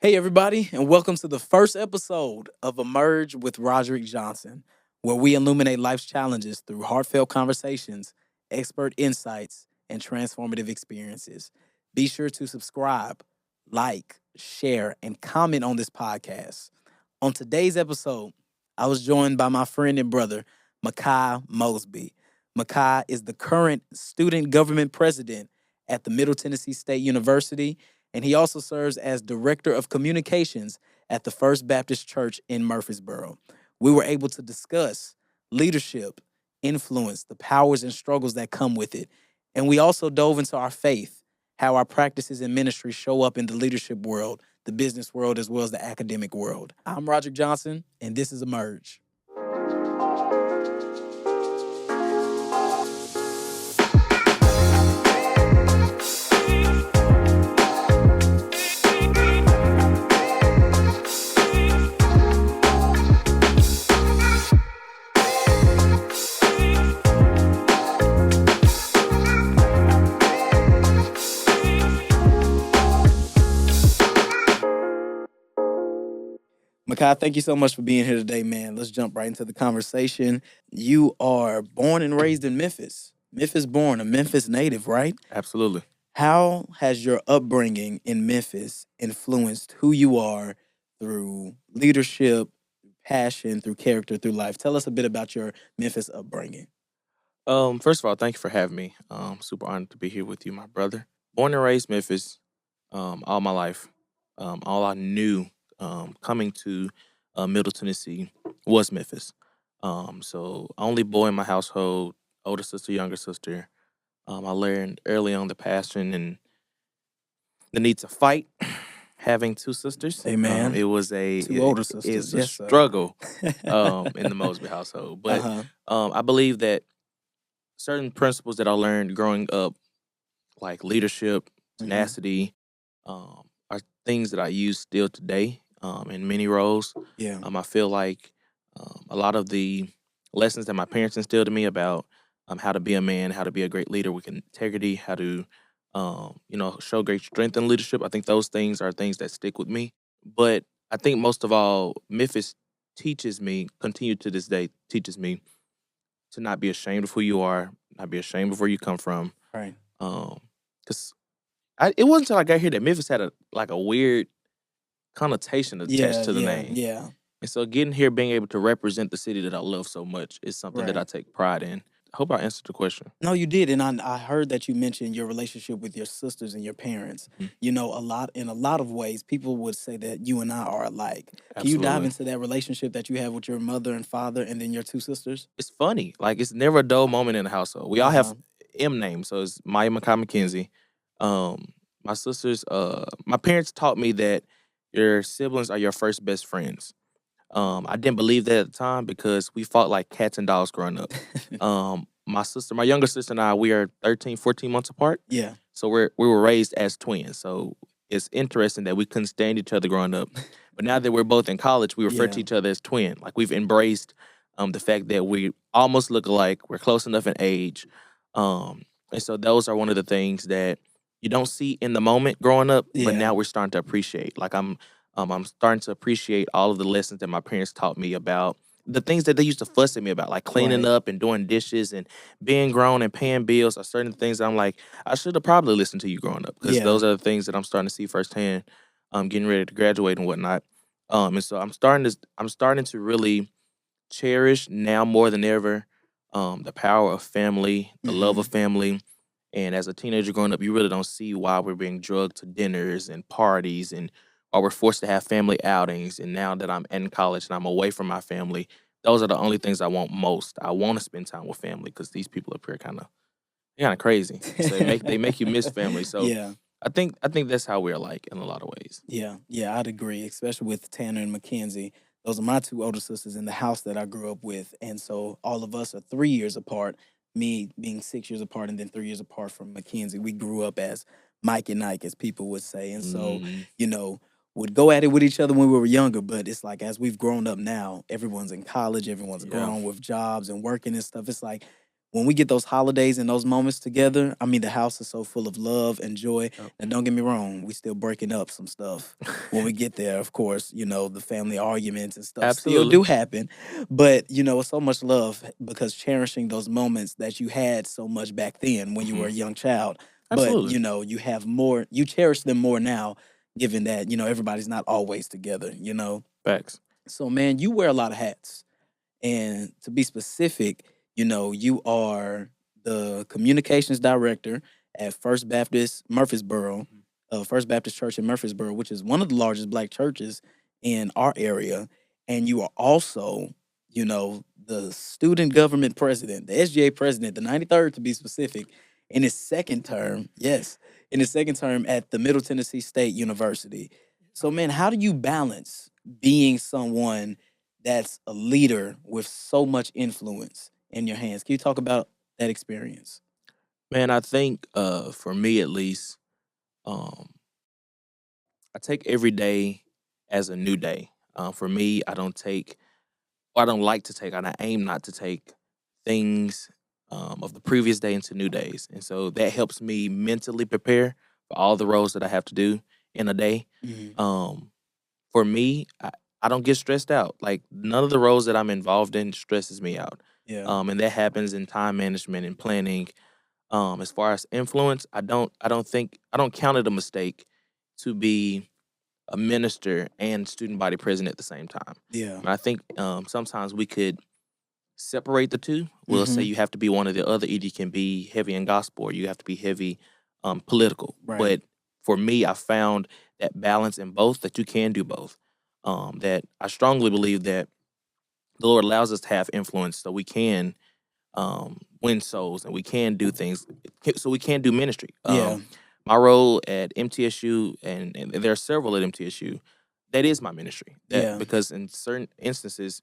Hey, everybody, and welcome to the first episode of Emerge with Roderick Johnson, where we illuminate life's challenges through heartfelt conversations, expert insights, and transformative experiences. Be sure to subscribe, like, share, and comment on this podcast. On today's episode, I was joined by my friend and brother, Michai Mosby. Michai is the current student government president at the Middle Tennessee State University, and he also serves as Director of Communications at the First Baptist Church in Murfreesboro. We were able to discuss leadership, influence, the powers and struggles that come with it. And we also dove into our faith, how our practices and ministry show up in the leadership world, the business world, as well as the academic world. I'm Roderick Johnson, and this is Emerge. Michai, thank you so much for being here today, man. Let's jump right into the conversation. You are born and raised in Memphis. Memphis born, a Memphis native, right? Absolutely. How has your upbringing in Memphis influenced who you are through leadership, passion, through character, through life? Tell us a bit about your Memphis upbringing. First of all, thank you for having me. Super honored to be here with you, my brother. Born and raised Memphis, all my life. All I knew coming to Middle Tennessee was Memphis. So only boy in my household, older sister, younger sister. I learned early on the passion and the need to fight. Having two sisters, Amen. It was Two older sisters, It's a yes, sir. struggle in the Mosby household. But I believe that certain principles that I learned growing up, like leadership, tenacity, are things that I use still today in many roles. Yeah. I feel like a lot of the lessons that my parents instilled in me about how to be a man, how to be a great leader with integrity, how to show great strength in leadership. I think those things are things that stick with me. But I think most of all, Memphis teaches me, continue to this day, teaches me to not be ashamed of who you are, not be ashamed of where you come from. Right. Because it wasn't until I got here that Memphis had a weird connotation attached to the name. Yeah. And so getting here, being able to represent the city that I love so much is something that Right. I take pride in. I hope I answered the question. No, you did, and I heard that you mentioned your relationship with your sisters and your parents. Mhm. You know, in a lot of ways, people would say that you and I are alike. Can you dive Absolutely. into that relationship that you have with your mother and father, and then your two sisters? It's funny. Like, it's never a dull moment in the household. We all have Uh-huh. M names, so it's Maya, Michai, McKenzie. My sisters, my parents taught me that your siblings are your first best friends. I didn't believe that at the time because we fought like cats and dogs growing up. My younger sister and I, we are 13, 14 months apart. Yeah. So we were raised as twins. So it's interesting that we couldn't stand each other growing up. But now that we're both in college, we refer to Yeah. each other as twin. Like, we've embraced the fact that we almost look alike. We're close enough in age. And so those are one of the things that you don't see in the moment growing up, but Yeah. now we're starting to appreciate. Like, I'm starting to appreciate all of the lessons that my parents taught me about the things that they used to fuss at me about, like cleaning Right. up and doing dishes and being grown and paying bills, are certain things that I'm like, I should have probably listened to you growing up, because Yeah. those are the things that I'm starting to see firsthand, getting ready to graduate and whatnot. And so I'm starting to really cherish now more than ever the power of family, the love of family. And as a teenager growing up, you really don't see why we're being drugged to dinners and parties, and or we're forced to have family outings. And now that I'm in college and I'm away from my family, those are the only things I want most. I want to spend time with family because these people up here kind of crazy. So they make you miss family. So Yeah. I think that's how we're like in a lot of ways. Yeah, I'd agree, especially with Tanner and Mackenzie. Those are my two older sisters in the house that I grew up with. And so all of us are 3 years apart, me being 6 years apart and then 3 years apart from Mackenzie. We grew up as Mike and Ike, as people would say. And so, you know, would go at it with each other when we were younger, but it's like as we've grown up now, everyone's in college, everyone's Yeah. grown with jobs and working and stuff. It's like when we get those holidays and those moments together, I mean, the house is so full of love and joy. Yep. And don't get me wrong, we still breaking up some stuff when we get there. Of course, the family arguments and stuff still Absolutely. do happen. But, it's so much love because cherishing those moments that you had so much back then when you were a young child. Absolutely. But, you have more, you cherish them more now, given that, everybody's not always together, Facts. So, man, you wear a lot of hats. And to be specific, you are the communications director at First Baptist Murfreesboro, First Baptist Church in Murfreesboro, which is one of the largest Black churches in our area. And you are also, the student government president, the SGA president, the 93rd to be specific, in his second term. Yes, in his second term at the Middle Tennessee State University. So, man, how do you balance being someone that's a leader with so much influence in your hands? Can you talk about that experience? Man, I think for me at least, I take every day as a new day. For me, I don't like to take, and I aim not to take things of the previous day into new days. And so that helps me mentally prepare for all the roles that I have to do in a day. For me, I don't get stressed out. Like, none of the roles that I'm involved in stresses me out. Yeah. And that happens in time management and planning. As far as influence, I don't count it a mistake to be a minister and student body president at the same time. Yeah. And I think sometimes we could separate the two. We'll say you have to be one or the other. Either you can be heavy in gospel or you have to be heavy political. Right. But for me, I found that balance in both, that you can do both. That I strongly believe that the Lord allows us to have influence so we can win souls and we can do things, so we can do ministry. Yeah. My role at MTSU, and there are several at MTSU, that is my ministry. Because in certain instances,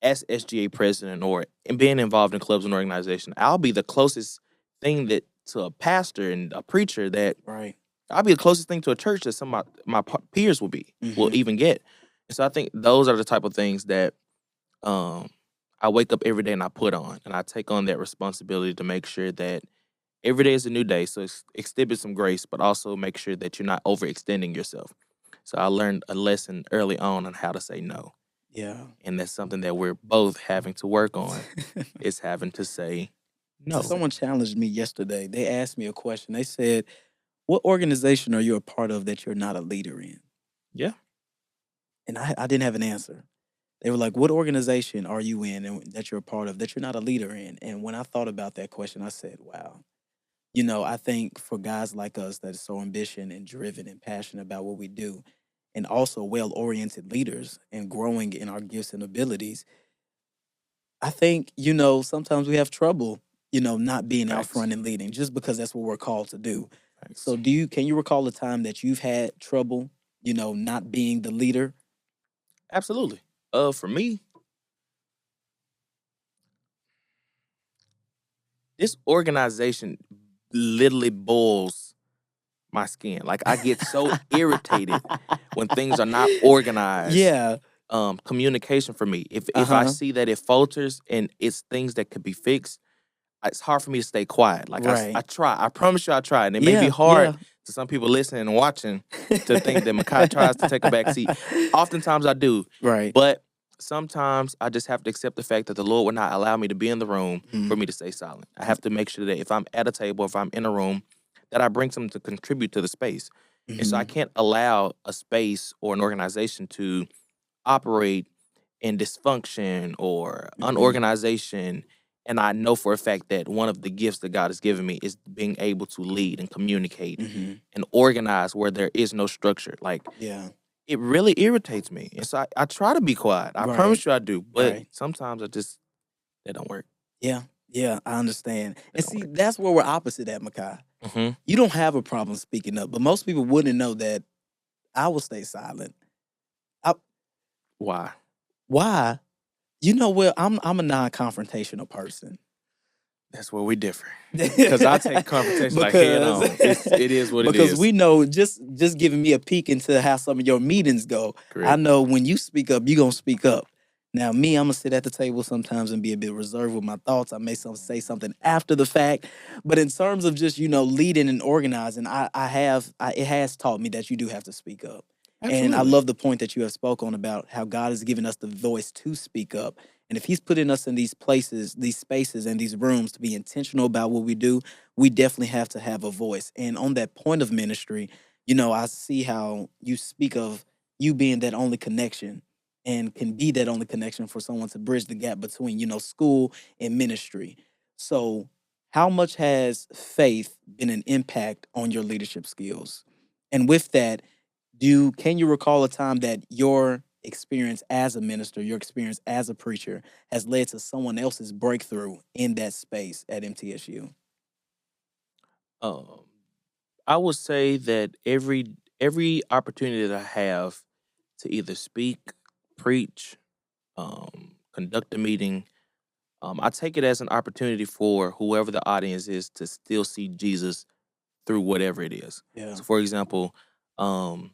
as SGA president or in being involved in clubs and organizations, I'll be the closest thing that to a pastor and a preacher that Right. I'll be the closest thing to a church that some of my peers will even get. And so I think those are the type of things that I wake up every day and I put on, and I take on that responsibility to make sure that every day is a new day. So exhibit some grace, but also make sure that you're not overextending yourself. So I learned a lesson early on how to say no. Yeah. And that's something that we're both having to work on, is having to say no. So someone challenged me yesterday. They asked me a question. They said, what organization are you a part of that you're not a leader in? Yeah. And I didn't have an answer. They were like, what organization are you in and that you're a part of that you're not a leader in? And when I thought about that question, I said, wow. I think for guys like us that is so ambitious and driven and passionate about what we do, and also well-oriented leaders and growing in our gifts and abilities, I think, sometimes we have trouble, not being out Facts. front and leading just because that's what we're called to do. Facts. So can you recall a time that you've had trouble, not being the leader? Absolutely. For me, this organization literally boils my skin. Like, I get so irritated when things are not organized. Yeah. Communication for me. If I see that it falters and it's things that could be fixed, it's hard for me to stay quiet. Like, Right. I try. I promise you I try. And it may be hard to some people listening and watching to think that Michai tries to take a back seat. Oftentimes I do. Right. But sometimes I just have to accept the fact that the Lord will not allow me to be in the room for me to stay silent. I have to make sure that if I'm at a table, if I'm in a room, that I bring something to contribute to the space. And so I can't allow a space or an organization to operate in dysfunction or unorganization. And I know for a fact that one of the gifts that God has given me is being able to lead and communicate and organize where there is no structure. Like, it really irritates me. And so I try to be quiet. I promise you I do. But sometimes that don't work. Yeah, I understand. And see, that's where we're opposite at, Michai. You don't have a problem speaking up, but most people wouldn't know that I will stay silent. Why? Why? Well, I'm a non-confrontational person. That's where we differ. Because I take confrontation like head on. It is what it is. Because we know, just giving me a peek into how some of your meetings go, Correct. I know when you speak up, you're going to speak up. Now, me, I'm gonna sit at the table sometimes and be a bit reserved with my thoughts. I may say something after the fact, but in terms of just leading and organizing, it has taught me that you do have to speak up. And I Absolutely. love the point that you have spoken on about how God has given us the voice to speak up. And if He's putting us in these places, these spaces, and these rooms to be intentional about what we do, we definitely have to have a voice. And on that point of ministry, I see how you speak of you being that only connection and can be that only connection for someone to bridge the gap between, school and ministry. So, how much has faith been an impact on your leadership skills? And with that, can you recall a time that your experience as a minister, your experience as a preacher has led to someone else's breakthrough in that space at MTSU? Um, I would say that every opportunity that I have to either speak, preach, conduct a meeting, I take it as an opportunity for whoever the audience is to still see Jesus through whatever it is. Yeah. So, for example, um,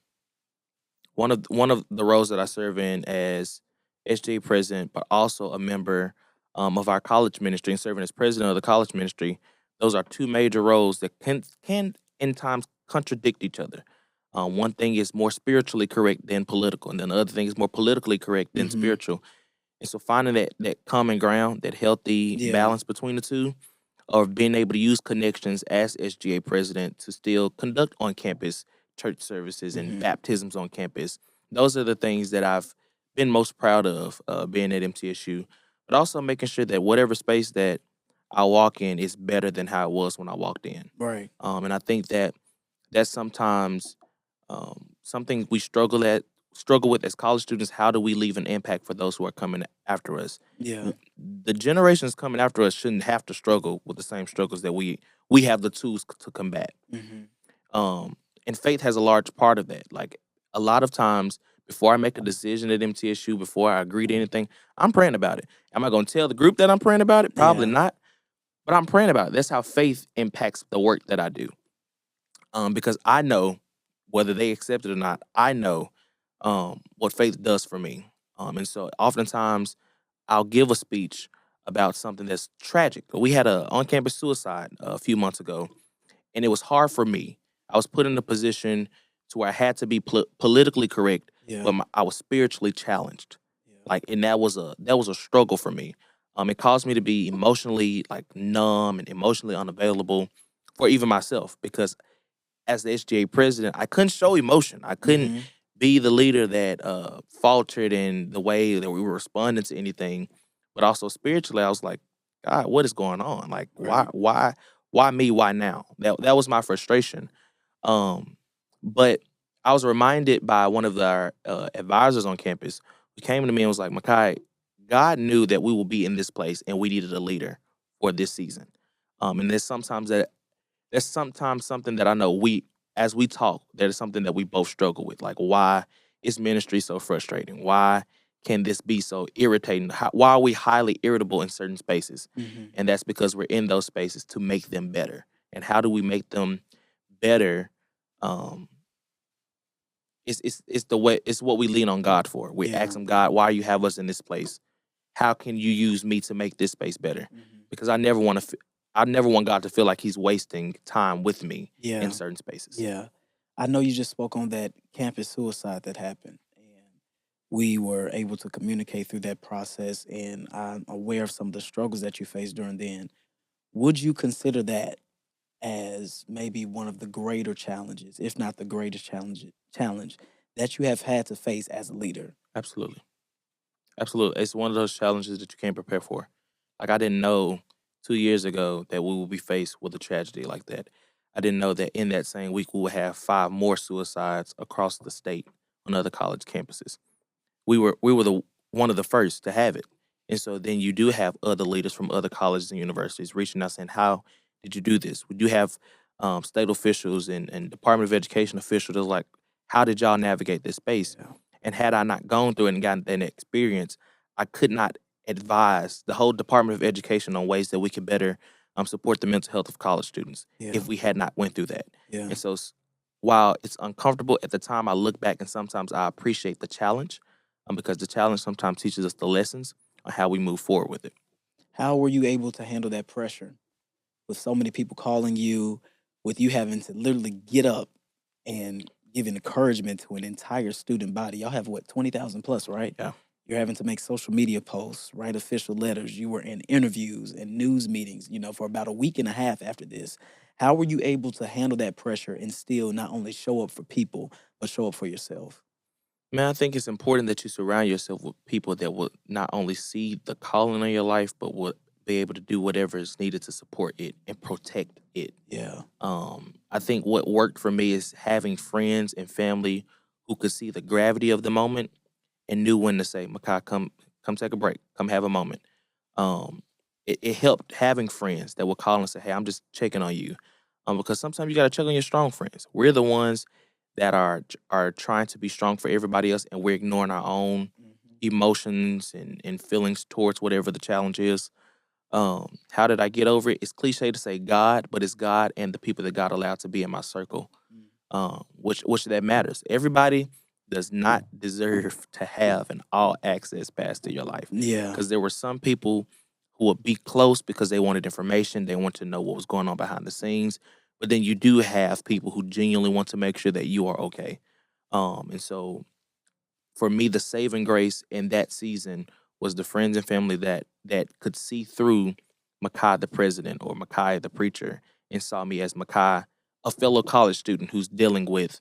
one of the roles that I serve in as SGA President, but also a member of our college ministry and serving as president of the college ministry. Those are two major roles that can in times contradict each other. One thing is more spiritually correct than political, and then the other thing is more politically correct than Mm-hmm. spiritual. And so finding that common ground, that healthy Yeah. balance between the two, of being able to use connections as SGA president to still conduct on campus church services and Mm-hmm. baptisms on campus. Those are the things that I've been most proud of being at MTSU, but also making sure that whatever space that I walk in is better than how it was when I walked in. Right. And I think that that's sometimes something we struggle with as college students. How do we leave an impact for those who are coming after us? Yeah. The generations coming after us shouldn't have to struggle with the same struggles that we have the tools to combat. Mm-hmm. Um, and faith has a large part of that. Like a lot of times, before I make a decision at MTSU, before I agree to anything, I'm praying about it. Am I going to tell the group that I'm praying about it? Probably Yeah. not. But I'm praying about it. That's how faith impacts the work that I do. Because I know whether they accept it or not. I know what faith does for me. And so oftentimes I'll give a speech about something that's tragic. We had a on-campus suicide a few months ago, and it was hard for me. I was put in a position to where I had to be politically correct, Yeah. but I was spiritually challenged. Yeah. Like, and that was a struggle for me. It caused me to be emotionally like numb and emotionally unavailable for even myself because as the SGA president, I couldn't show emotion. I couldn't Mm-hmm. be the leader that faltered in the way that we were responding to anything. But also spiritually, I was like, God, what is going on? Like, Right. why me? Why now? That was my frustration. But I was reminded by one of our advisors on campus who came to me and was like, Michai, God knew that we will be in this place and we needed a leader for this season. And there's sometimes something that I know as we talk, there's something that we both struggle with. Like, why is ministry so frustrating? Why can this be so irritating? Why are we highly irritable in certain spaces? Mm-hmm. And that's because we're in those spaces to make them better. And how do we make them better? Um, it's the way it's what we lean on God for. We Yeah. ask Him, God, why you have us in this place? How can you use me to make this space better? Mm-hmm. Because I never want God to feel like He's wasting time with me in Yeah. certain spaces. Yeah. I know you just spoke on that campus suicide that happened, and we were able to communicate through that process, and I'm aware of some of the struggles that you faced during then. Would you consider that as maybe one of the greater challenges, if not the greatest challenge that you have had to face as a leader? Absolutely. Absolutely. It's one of those challenges that you can't prepare for. Like, I didn't know 2 years ago that we would be faced with a tragedy like that. I didn't know that in that same week we would have 5 more suicides across the state on other college campuses. We were the one of the first to have it. And so then you do have other leaders from other colleges and universities reaching out saying, how did you do this? We do have state officials and Department of Education officials that are like, how did y'all navigate this space? Yeah. And had I not gone through it and gotten that experience, I could not advise the whole Department of Education on ways that we could better support the mental health of college students Yeah. if we had not went through that. Yeah. And so while it's uncomfortable at the time, I look back and sometimes I appreciate the challenge because the challenge sometimes teaches us the lessons on how we move forward with it. How were you able to handle that pressure with so many people calling you, with you having to literally get up and give encouragement to an entire student body? Y'all have what, 20,000 plus, right? Yeah. You're having to make social media posts, write official letters. You were in interviews and news meetings, for about a week and a half after this. How were you able to handle that pressure and still not only show up for people, but show up for yourself? Man, I think it's important that you surround yourself with people that will not only see the calling on your life, but will be able to do whatever is needed to support it and protect it. Yeah. I think what worked for me is having friends and family who could see the gravity of the moment and knew when to say, Michai, come take a break, come have a moment. It helped having friends that would call and say, hey, I'm just checking on you. Because sometimes you got to check on your strong friends. We're the ones that are trying to be strong for everybody else, and we're ignoring our own emotions and feelings towards whatever the challenge is. How did I get over it? It's cliche to say God, but it's God and the people that God allowed to be in my circle, which that matters. Everybody does not deserve to have an all access pass to your life. Yeah. Because there were some people who would be close because they wanted information, they wanted to know what was going on behind the scenes. But then you do have people who genuinely want to make sure that you are okay. And so for me, the saving grace in that season was the friends and family that could see through Michai the president or Michai the preacher and saw me as Michai, a fellow college student who's dealing with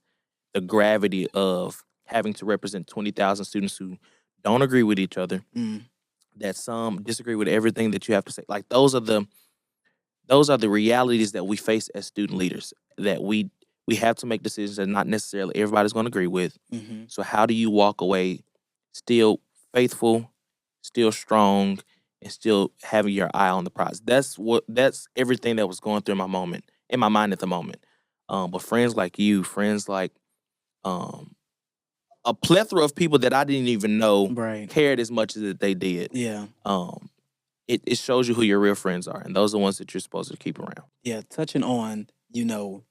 the gravity of having to represent 20,000 students who don't agree with each other, that some disagree with everything that you have to say. Like those are the realities that we face as student leaders, that we have to make decisions that not necessarily everybody's going to agree with. So how do you walk away still faithful, still strong, and still having your eye on the prize? That's everything that was going through my mind at the moment. But friends like you, friends like a plethora of people that I didn't even know cared as much as they did. Yeah. It shows you who your real friends are, and those are the ones that you're supposed to keep around. Yeah, touching on,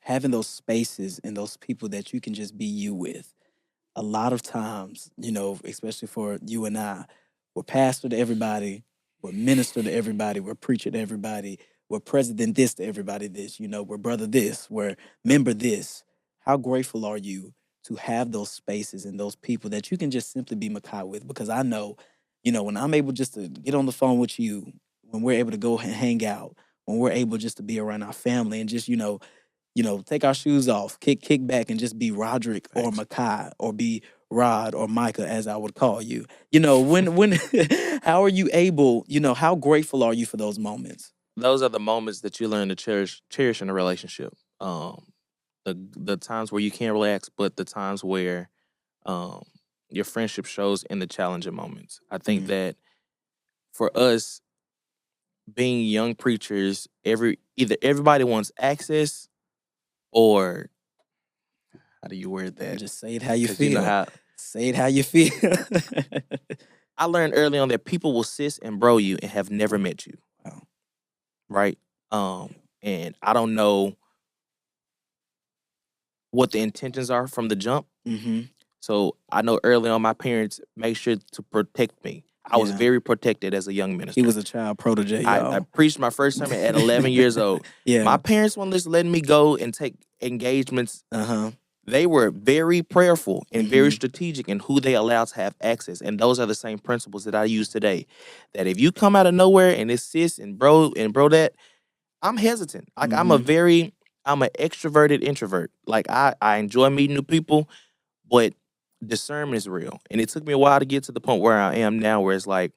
having those spaces and those people that you can just be you with. A lot of times, especially for you and I, we're pastor to everybody, we're minister to everybody, we're preacher to everybody, we're president this to everybody this, we're brother this, we're member this. How grateful are you to have those spaces and those people that you can just simply be Michai with? Because I know, when I'm able just to get on the phone with you, when we're able to go and hang out, when we're able just to be around our family and just, take our shoes off, kick back and just be Roderick or Michai or be Rod or Micah, as I would call you. When how are you able, how grateful are you for those moments? Those are the moments that you learn to cherish in a relationship. The times where you can't relax, but the times where your friendship shows in the challenging moments. I think that for us, being young preachers, either everybody wants access, or how do you word that? Just say it how you 'Cause feel. Say it how you feel. I learned early on that people will sis and bro you and have never met you. Wow. Right? And I don't know what the intentions are from the jump. So I know early on my parents made sure to protect me. I was very protected as a young minister. He was a child protege, y'all. I preached my first sermon at 11 years old. Yeah. My parents weren't just letting me go and take engagements. They were very prayerful and very strategic in who they allowed to have access. And those are the same principles that I use today. That if you come out of nowhere and it's sis and bro that, I'm hesitant. Like I'm an extroverted introvert. Like I enjoy meeting new people, but discernment is real. And it took me a while to get to the point where I am now, where it's like,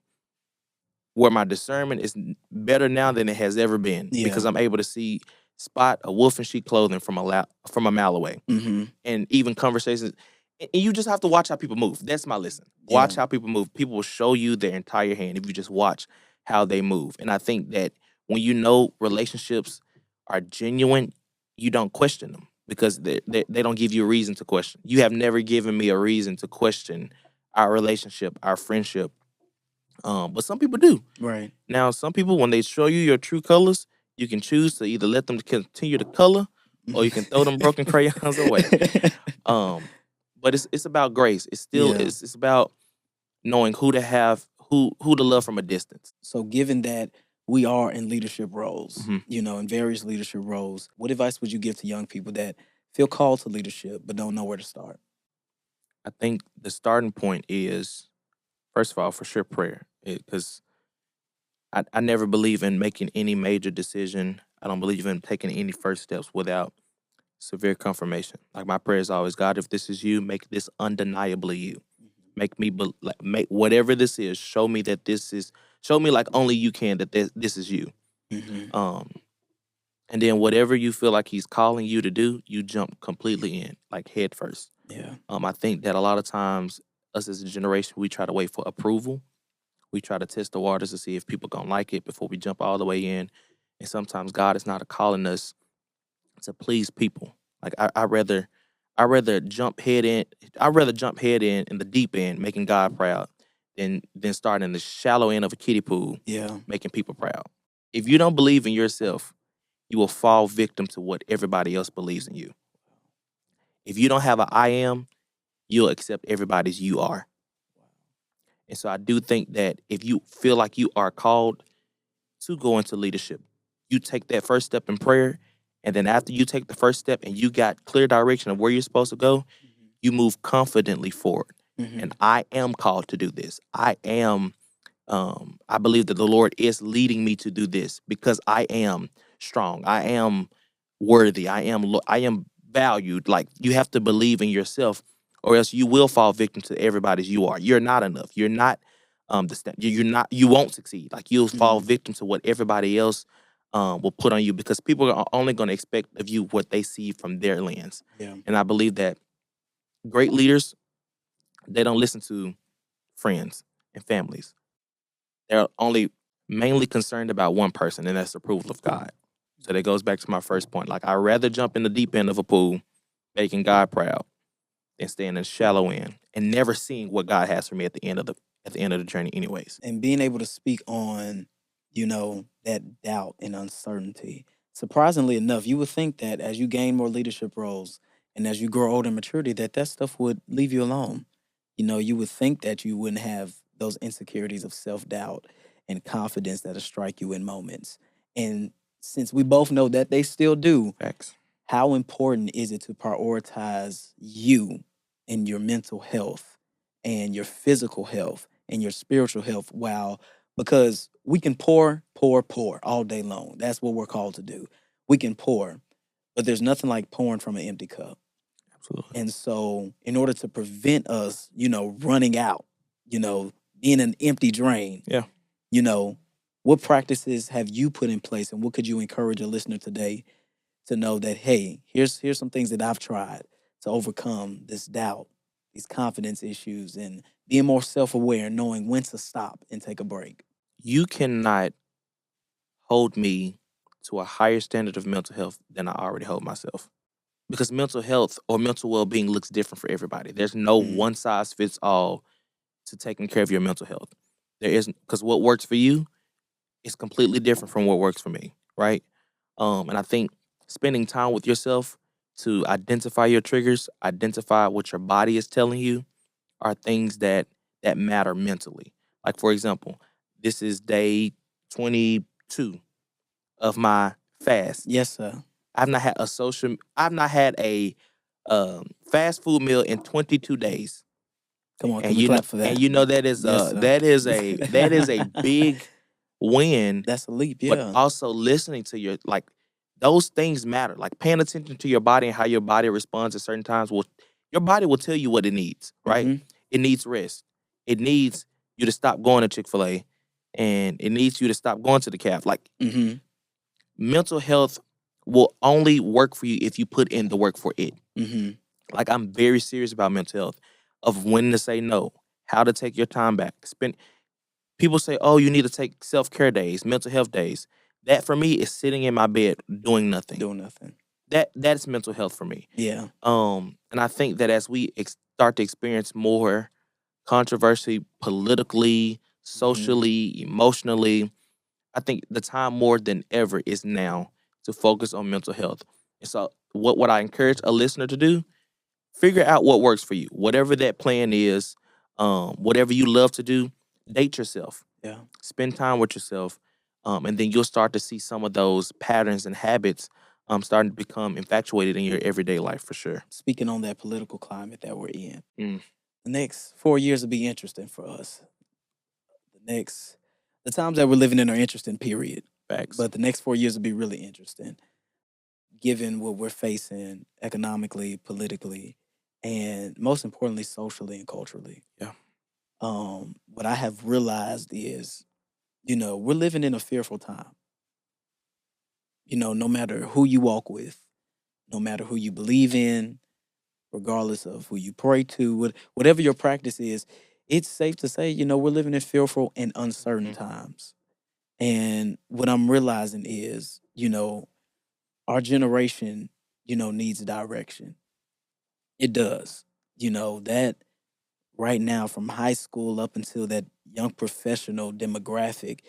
where my discernment is better now than it has ever been. Because I'm able to spot a wolf in sheep clothing from a mile away. And even conversations, and you just have to watch how people move. That's my lesson. Watch how people move. People will show you their entire hand if you just watch how they move. And I think that when you know relationships are genuine, you don't question them, because they don't give you a reason to question. You have never given me a reason to question our relationship, our friendship. But some people do. Right. Now, some people, when they show you your true colors, you can choose to either let them continue to color, or you can throw them broken crayons away. But it's about grace. It's still it's about knowing who to have, who to love from a distance. So given that we are in leadership roles, Mhm. in various leadership roles, what advice would you give to young people that feel called to leadership but don't know where to start? I think the starting point is, first of all, for sure, prayer. Because I never believe in making any major decision. I don't believe in taking any first steps without severe confirmation. Like, my prayer is always, God, if this is you, make this undeniably you. Make me make whatever this is. Show me that this is. Show me like only you can that this is you. Mm-hmm. And then whatever you feel like He's calling you to do, you jump completely in, like head first. Yeah. I think that a lot of times, us as a generation, we try to wait for approval. We try to test the waters to see if people gonna like it before we jump all the way in. And sometimes God is not calling us to please people. Like, I rather jump head in. I'd rather jump head in the deep end, making God proud, than start in the shallow end of a kiddie pool, Yeah. making people proud. If you don't believe in yourself, you will fall victim to what everybody else believes in you. If you don't have an I am, you'll accept everybody's you are. And so I do think that if you feel like you are called to go into leadership, you take that first step in prayer. And then after you take the first step and you got clear direction of where you're supposed to go, you move confidently forward. Mm-hmm. And I am called to do this. I believe that the Lord is leading me to do this because I am strong. I am worthy. I am valued. Like, you have to believe in yourself, or else you will fall victim to everybody's you are. You're not enough. You're not you're not, you won't succeed. Like, you'll fall victim to what everybody else will put on you, because people are only going to expect of you what they see from their lens. Yeah. And I believe that great leaders, they don't listen to friends and families. They're only mainly concerned about one person, and that's the approval of God. So that goes back to my first point. Like, I'd rather jump in the deep end of a pool, making God proud, than staying in the shallow end and never seeing what God has for me at the end of the journey anyways. And being able to speak on, that doubt and uncertainty. Surprisingly enough, you would think that as you gain more leadership roles and as you grow older in maturity, that stuff would leave you alone. You would think that you wouldn't have those insecurities of self-doubt and confidence that'll strike you in moments. And since we both know that they still do, Facts. how important is it to prioritize you and your mental health and your physical health and your spiritual health? Because we can pour all day long. That's what we're called to do. We can pour, but there's nothing like pouring from an empty cup. Absolutely. And so, in order to prevent us, running out, being an empty drain, Yeah. What practices have you put in place, and what could you encourage a listener today to know that, hey, here's some things that I've tried to overcome this doubt, these confidence issues, and being more self-aware, knowing when to stop and take a break? You cannot hold me to a higher standard of mental health than I already hold myself. Because mental health or mental well-being looks different for everybody. There's no one size fits all to taking care of your mental health. There isn't, because what works for you is completely different from what works for me, right? And I think spending time with yourself to identify your triggers, identify what your body is telling you, are things that matter mentally. Like, for example, this is day 22 of my fast. Yes, sir. I've not had a fast food meal in 22 days. Come on, And can we clap for that? and that is Yes, sir. that is a big win. That's a leap, But yeah. also listening to your, like, those things matter. Like, paying attention to your body and how your body responds at certain times your body will tell you what it needs, right? Mhm. It needs rest. It needs you to stop going to Chick-fil-A, and it needs you to stop going to the calf. Like, Mhm. mental health will only work for you if you put in the work for it. Mhm. Like, I'm very serious about mental health, of when to say no, how to take your time back. People say, oh, you need to take self-care days, mental health days. That for me is sitting in my bed doing nothing. Doing nothing. That's mental health for me. Yeah. And I think that as we start to experience more controversy politically, socially, emotionally, I think the time more than ever is now to focus on mental health. And so what I encourage a listener to do, figure out what works for you. Whatever that plan is, Whatever you love to do, date yourself. Yeah. Spend time with yourself. And then you'll start to see some of those patterns and habits starting to become infatuated in your everyday life for sure. Speaking on that political climate that we're in, Mm. the next 4 years will be interesting for us. The times that we're living in are interesting, period. Facts. But the next 4 years will be really interesting, given what we're facing economically, politically, and most importantly, socially and culturally. Yeah. What I have realized is, we're living in a fearful time. No matter who you walk with, no matter who you believe in, regardless of who you pray to, whatever your practice is, it's safe to say, we're living in fearful and uncertain times. And what I'm realizing is, our generation, needs direction. It does. That right now, from high school up until that young professional demographic,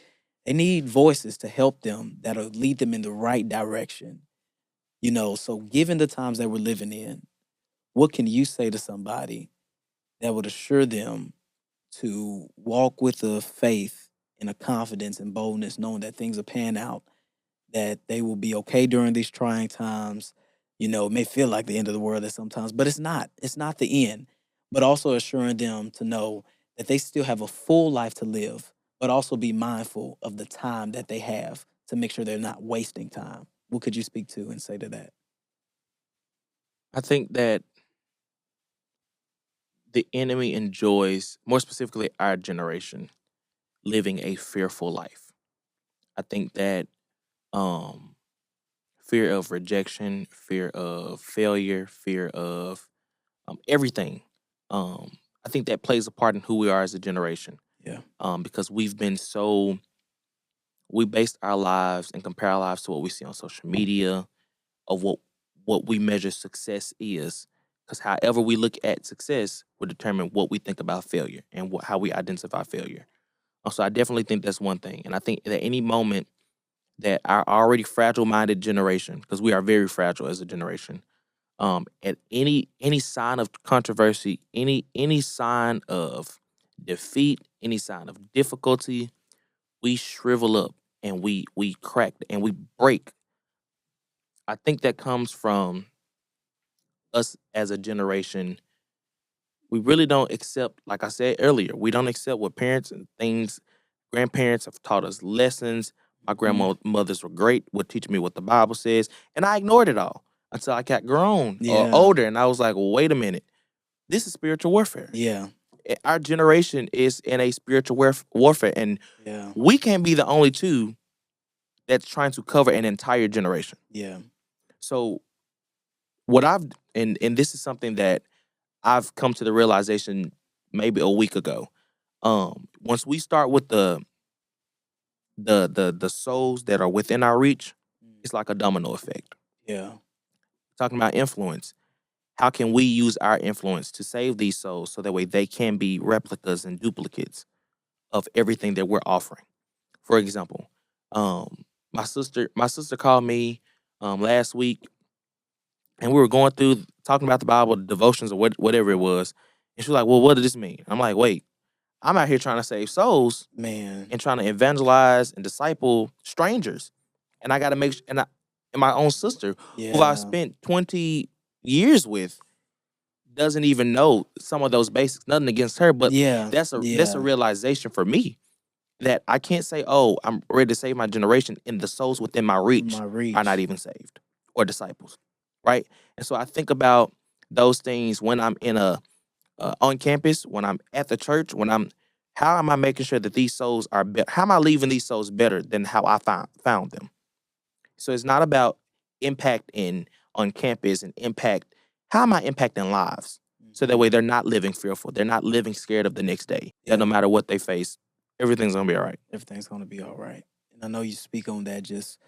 they need voices to help them that'll lead them in the right direction. So given the times that we're living in, what can you say to somebody that would assure them to walk with a faith and a confidence and boldness, knowing that things are pan out, that they will be okay during these trying times? It may feel like the end of the world at sometimes, but it's not. It's not the end. But also assuring them to know that they still have a full life to live, but also be mindful of the time that they have to make sure they're not wasting time. What could you speak to and say to that? I think that the enemy enjoys, more specifically our generation, living a fearful life. I think that fear of rejection, fear of failure, fear of everything. I think that plays a part in who we are as a generation. Yeah. Because we based our lives and compare our lives to what we see on social media, of what we measure success is. Because however we look at success will determine what we think about failure and how we identify failure. So I definitely think that's one thing. And I think at any moment that our already fragile-minded generation, because we are very fragile as a generation, at any sign of controversy, any sign of defeat, any sign of difficulty, we shrivel up and we crack and we break. I think that comes from us as a generation. We really don't accept, like I said earlier, we don't accept what parents and grandparents have taught us lessons. My grandmothers were great with teaching me what the Bible says, and I ignored it all until I got grown or Yeah. older, and I was like, well, wait a minute. This is spiritual warfare. Yeah. Our generation is in a spiritual warfare, and Yeah. we can't be the only two that's trying to cover an entire generation. Yeah. So what and this is something that I've come to the realization maybe a week ago. Once we start with the souls that are within our reach, it's like a domino effect. Yeah. Talking about influence, how can we use our influence to save these souls so that way they can be replicas and duplicates of everything that we're offering? For example, my sister called me last week, and we were going through talking about the Bible, the devotions, or whatever it was, and she was like, "Well, what does this mean?" I'm like, "Wait, I'm out here trying to save souls, Man. and trying to evangelize and disciple strangers, and I got to make and my own sister, who I spent 20 years with, doesn't even know some of those basics. Nothing against her, but that's a realization for me that I can't say, oh, I'm ready to save my generation, and the souls within my reach are not even saved or disciples, right? And so I think about those things when I'm in on campus, when I'm at the church, how am I making sure that these souls are better? How am I leaving these souls better than how I found them? So it's not about impact on campus and impact. How am I impacting lives? So that way they're not living fearful. They're not living scared of the next day. That no matter what they face, everything's gonna be all right. Everything's gonna be all right. And I know you speak on that, just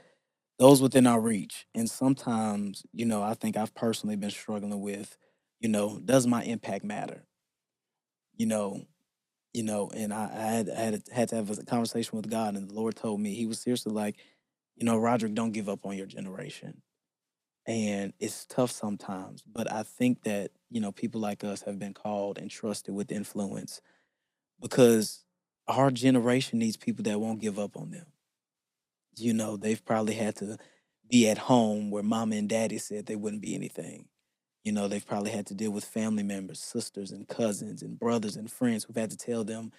those within our reach. And sometimes, I think I've personally been struggling with, does my impact matter? And I had to have a conversation with God, and the Lord told me, He was seriously like, Roderick, don't give up on your generation. And it's tough sometimes, but I think that, people like us have been called and trusted with influence because our generation needs people that won't give up on them. They've probably had to be at home where mama and daddy said they wouldn't be anything. They've probably had to deal with family members, sisters and cousins and brothers and friends who've had to tell them,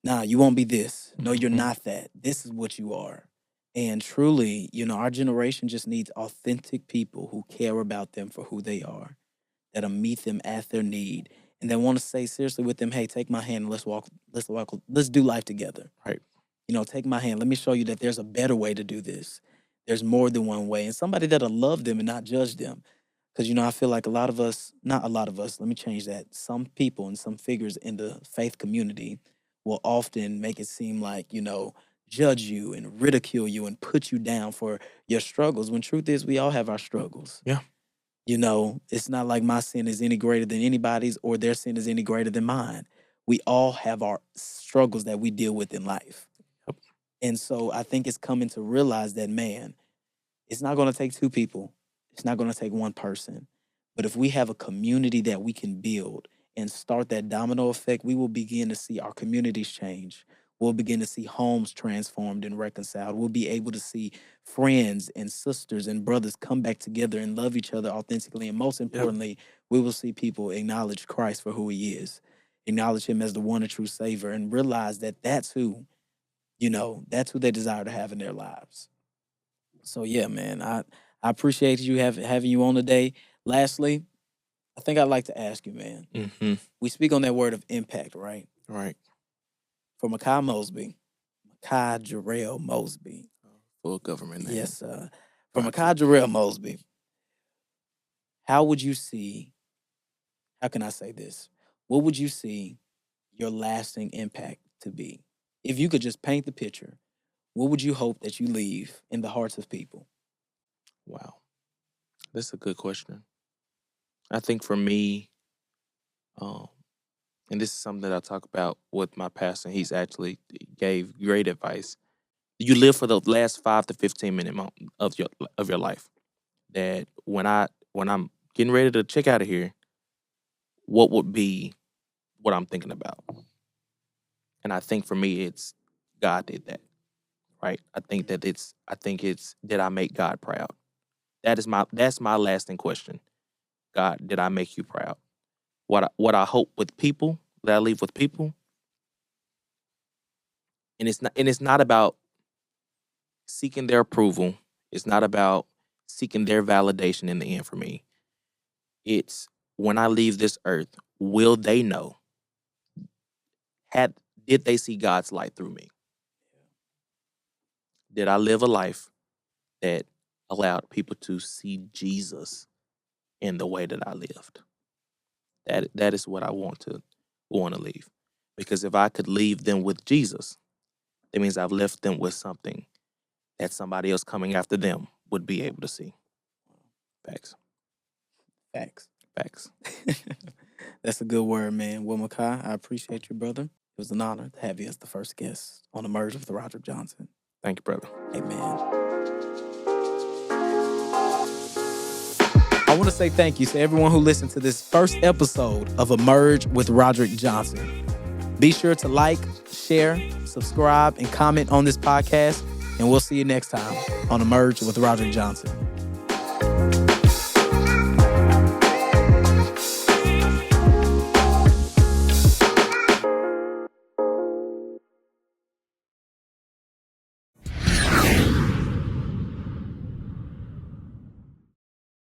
nah, you won't be this. No, you're Mhm. not that. This is what you are. And truly, our generation just needs authentic people who care about them for who they are, that'll meet them at their need, and that want to say seriously with them, hey, take my hand and let's do life together. Right. Take my hand. Let me show you that there's a better way to do this. There's more than one way. And somebody that'll love them and not judge them. Because, I feel like a lot of us, not a lot of us, let me change that. Some people and some figures in the faith community will often make it seem like, judge you and ridicule you and put you down for your struggles. When truth is, we all have our struggles. Yeah. It's not like my sin is any greater than anybody's or their sin is any greater than mine. We all have our struggles that we deal with in life. Yep. And so I think it's coming to realize that, man, it's not going to take two people. It's not going to take one person. But if we have a community that we can build and start that domino effect, we will begin to see our communities change. We'll begin to see homes transformed and reconciled. We'll be able to see friends and sisters and brothers come back together and love each other authentically. And most importantly, we will see people acknowledge Christ for who he is, acknowledge him as the one and true Savior, and realize that that's who they desire to have in their lives. So yeah, man, I appreciate you having you on today. Lastly, I think I'd like to ask you, man. Mm-hmm. We speak on that word of impact, right? Right. For Michai Jarrell Mosby. Full government name. Yes, for Michai Jarrell Mosby, how can I say this? What would you see your lasting impact to be? If you could just paint the picture, what would you hope that you leave in the hearts of people? Wow. That's a good question. I think for me, and this is something that I talk about with my pastor, he's actually gave great advice. You live for the last 5 to 15 minute of your life. That when I'm getting ready to check out of here, what would be what I'm thinking about? And I think for me, it's God did that, right? I think it's did I make God proud? That's my lasting question. God, did I make you proud? What I hope with people, that I leave with people, and it's not about seeking their approval. It's not about seeking their validation in the end for me. It's when I leave this earth, will they know? Did they see God's light through me? Did I live a life that allowed people to see Jesus in the way that I lived? That is what I want to leave. Because if I could leave them with Jesus, that means I've left them with something that somebody else coming after them would be able to see. Facts. That's a good word, man. Well, Michai, I appreciate you, brother. It was an honor to have you as the first guest on Emerge with Roderick Johnson. Thank you, brother. Amen. I want to say thank you to everyone who listened to this first episode of Emerge with Roderick Johnson. Be sure to like, share, subscribe, and comment on this podcast, and we'll see you next time on Emerge with Roderick Johnson.